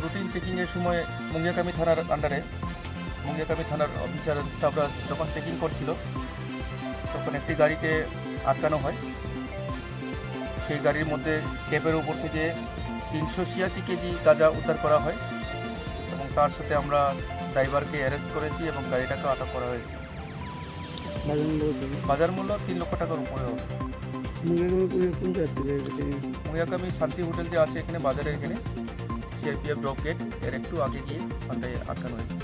Routine চেকিংয়ের সময় মুঙ্গিয়াকামি থানার আন্ডারে মুঙ্গিয়াকামি থানার অফিসার স্টাফরা যখন চেকিং করছিল তখন একটি গাড়িকে আটকানো হয়। সেই গাড়ির মধ্যে ক্যাবের উপর থেকে 386 কেজি গাঁজা উদ্ধার করা হয় এবং তার সাথে আমরা ড্রাইভারকে অ্যারেস্ট করেছি এবং গাড়িটাকে আটক করা হয়েছে। বাজার মূল্য 3 লক্ষ টাকার উপরে হবে। মুঙ্গিয়াকামি শান্তি হোটেল যে আছে এখানে বাজারের এখানে সিআরপিএফ ড্রপ গেট এর একটু আগে গিয়ে ওখানটায় আটকানো হয়েছে।